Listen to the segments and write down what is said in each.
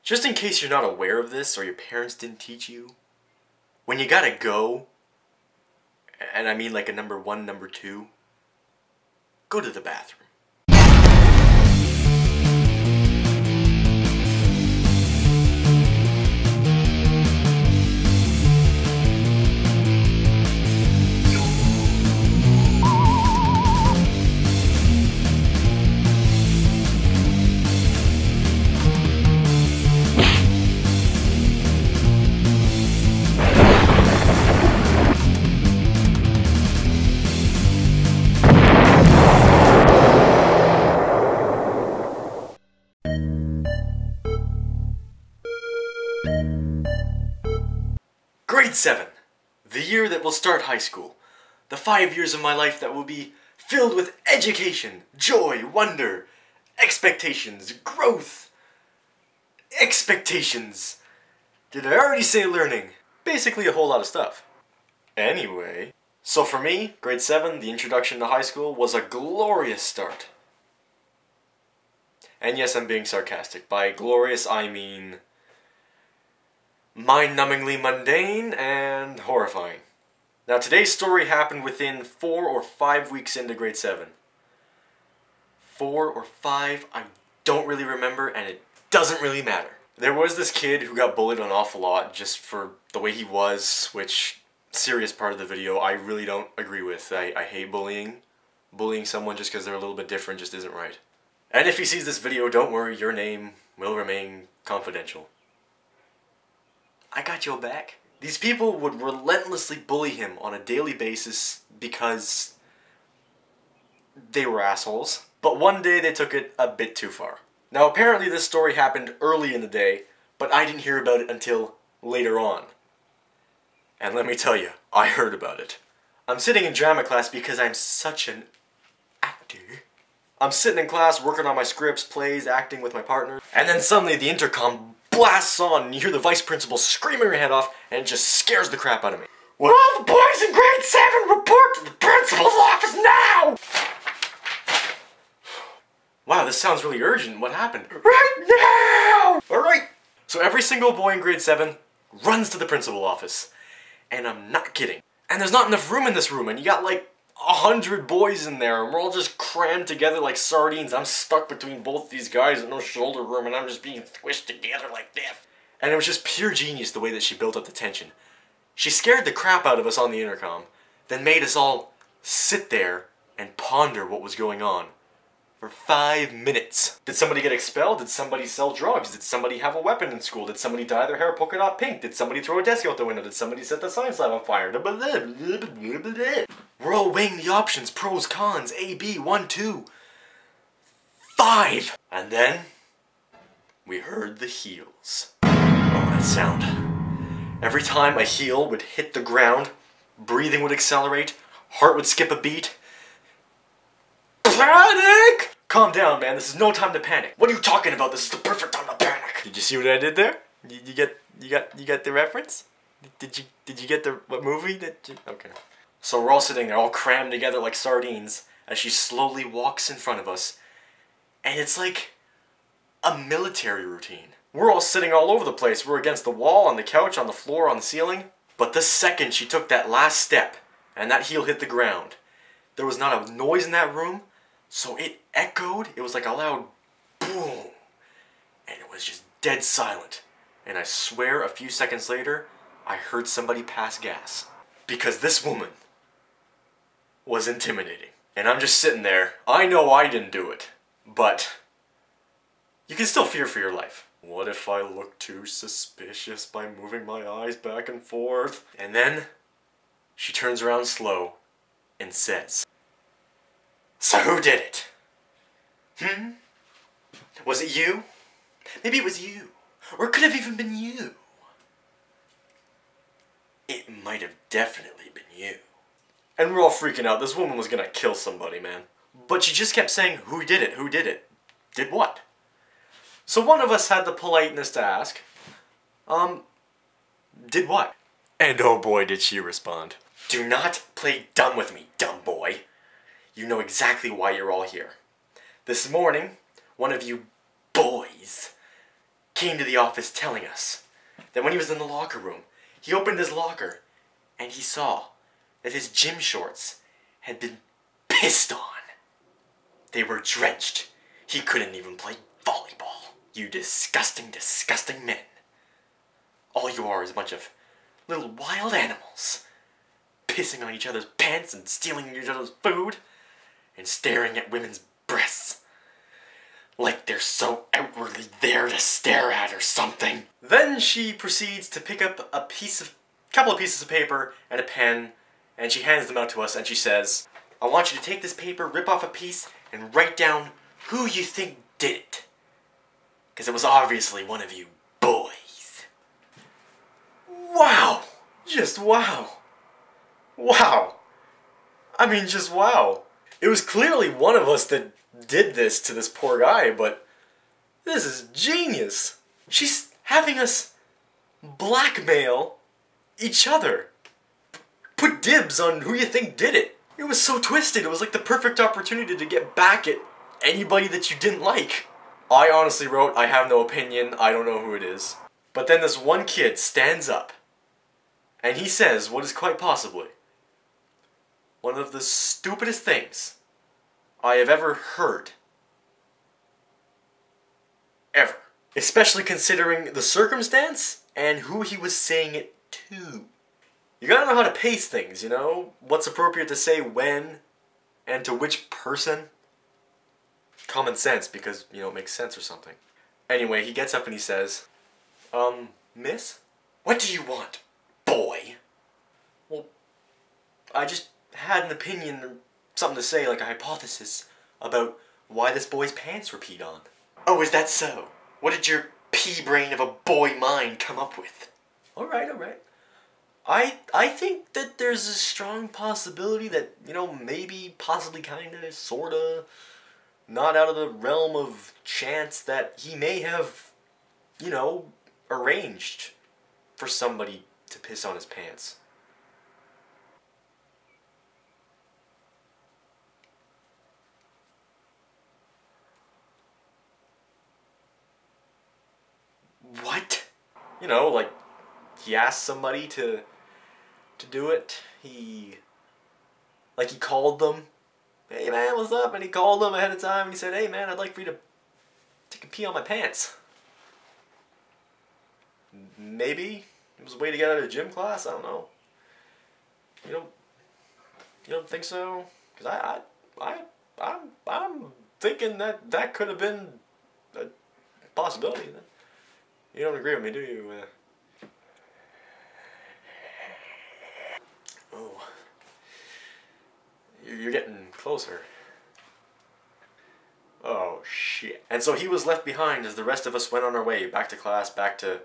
Just in case you're not aware of this or your parents didn't teach you, when you gotta go, and I mean like a number 1, number 2, go to the bathroom. Grade 7, the year that will start high school. The 5 years of my life that will be filled with education, joy, wonder, expectations, growth. Expectations. Did I already say learning? Basically a whole lot of stuff. Anyway, so for me, grade 7, the introduction to high school was a glorious start. And yes, I'm being sarcastic. By glorious, I mean mind-numbingly mundane and horrifying. Now today's story happened within 4 or 5 weeks into grade 7. 4 or 5, I don't really remember, and it doesn't really matter. There was this kid who got bullied an awful lot just for the way he was, which, serious part of the video, I really don't agree with. I hate bullying. Bullying someone just because they're a little bit different just isn't right. And if he sees this video, don't worry, your name will remain confidential. I got your back. These people would relentlessly bully him on a daily basis because they were assholes. But one day they took it a bit too far. Now apparently this story happened early in the day, but I didn't hear about it until later on. And let me tell you, I heard about it. I'm sitting in drama class because I'm such an actor. I'm sitting in class working on my scripts, plays, acting with my partner, and then suddenly the intercom blasts on and you hear the vice principal screaming her head off, and it just scares the crap out of me. Will all the boys in grade 7 report to the principal's office now? Wow, this sounds really urgent. What happened? Right now! Alright. So every single boy in grade 7 runs to the principal's office. And I'm not kidding. And there's not enough room in this room, and you got like 100 boys in there, and we're all just crammed together like sardines. I'm stuck between both these guys with no shoulder room, and I'm just being squished together like this. And it was just pure genius the way that she built up the tension. She scared the crap out of us on the intercom, then made us all sit there and ponder what was going on for 5 minutes. Did somebody get expelled? Did somebody sell drugs? Did somebody have a weapon in school? Did somebody dye their hair polka dot pink? Did somebody throw a desk out the window? Did somebody set the science lab on fire? We're all weighing the options, pros, cons, A, B, 1, 2, 5. And then we heard the heels. Oh, that sound. Every time a heel would hit the ground, breathing would accelerate, heart would skip a beat. Panic! Calm down, man. This is no time to panic. What are you talking about? This is the perfect time to panic. Did you see what I did there? You get the reference? Did you get the what movie? Okay. So we're all sitting there, all crammed together like sardines, as she slowly walks in front of us, and it's like a military routine. We're all sitting all over the place. We're against the wall, on the couch, on the floor, on the ceiling. But the second she took that last step, and that heel hit the ground, there was not a noise in that room. So it echoed, it was like a loud boom, and it was just dead silent. And I swear a few seconds later, I heard somebody pass gas. Because this woman was intimidating. And I'm just sitting there, I know I didn't do it, but you can still fear for your life. What if I look too suspicious by moving my eyes back and forth? And then, she turns around slow and says, "So who did it? Was it you? Maybe it was you. Or it could have even been you. It might have definitely been you." And we're all freaking out. This woman was gonna kill somebody, man. But she just kept saying, "Who did it? Who did it? Did what?" So one of us had the politeness to ask, did what? And oh boy did she respond. "Do not play dumb with me, dumb boy. You know exactly why you're all here. This morning, one of you boys came to the office telling us that when he was in the locker room, he opened his locker and he saw that his gym shorts had been pissed on. They were drenched. He couldn't even play volleyball. You disgusting, disgusting men. All you are is a bunch of little wild animals, pissing on each other's pants and stealing each other's food, and staring at women's breasts like they're so outwardly there to stare at or something. Then she proceeds to pick up a couple of pieces of paper and a pen, and she hands them out to us, and she says, I want you to take this paper, rip off a piece, and write down who you think did it. Because it was obviously one of you boys. Wow! Just wow. Wow. I mean, just wow. It was clearly one of us that did this to this poor guy, but this is genius. She's having us blackmail each other. Put dibs on who you think did it. It was so twisted. It was like the perfect opportunity to get back at anybody that you didn't like. I honestly wrote, I have no opinion, I don't know who it is. But then this one kid stands up and he says what is quite possibly one of the stupidest things I have ever heard. Ever. Especially considering the circumstance and who he was saying it to. You gotta know how to pace things, you know? What's appropriate to say when and to which person. Common sense, because, you know, it makes sense or something. Anyway, he gets up and he says, miss? What do you want, boy? Well, I just had an opinion or something to say, like a hypothesis, about why this boy's pants were peed on. Oh, is that so? What did your pea brain of a boy mind come up with? Alright, alright. I think that there's a strong possibility that, you know, maybe, possibly, kinda, sorta, not out of the realm of chance that he may have, you know, arranged for somebody to piss on his pants. What? You know, like, he asked somebody to do it. He called them. Hey man, what's up? And he called them ahead of time and he said, hey man, I'd like for you to take a pee on my pants. Maybe it was a way to get out of gym class, I don't know. You don't think so? Because I'm thinking that could have been a possibility. You don't agree with me, do you? Oh. You're getting closer. Oh, shit. And so he was left behind as the rest of us went on our way, back to class, back to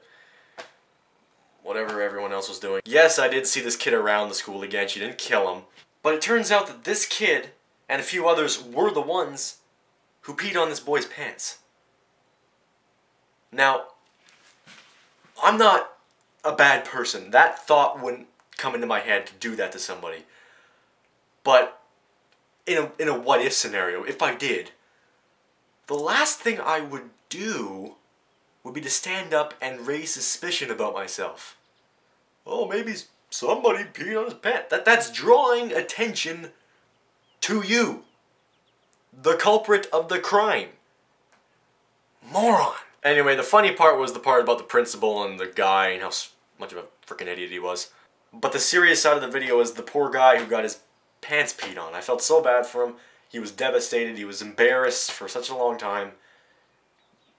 whatever everyone else was doing. Yes, I did see this kid around the school again. She didn't kill him. But it turns out that this kid and a few others were the ones who peed on this boy's pants. Now, I'm not a bad person. That thought wouldn't come into my head to do that to somebody. But in a what-if scenario, if I did, the last thing I would do would be to stand up and raise suspicion about myself. Oh, maybe somebody peed on his pants. That's drawing attention to you, the culprit of the crime. Moron. Anyway, the funny part was the part about the principal and the guy and how much of a freaking idiot he was. But the serious side of the video is the poor guy who got his pants peed on. I felt so bad for him. He was devastated. He was embarrassed for such a long time.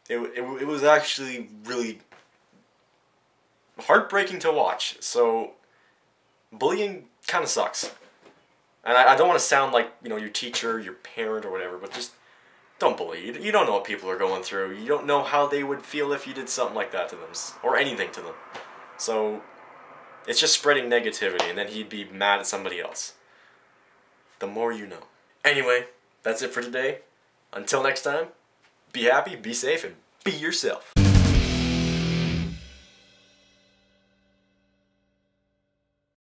It was actually really heartbreaking to watch. So, bullying kind of sucks. And I don't want to sound like, you know, your teacher, your parent, or whatever, but just don't bully. You don't know what people are going through. You don't know how they would feel if you did something like that to them, or anything to them. So, it's just spreading negativity, and then he'd be mad at somebody else. The more you know. Anyway, that's it for today. Until next time, be happy, be safe, and be yourself.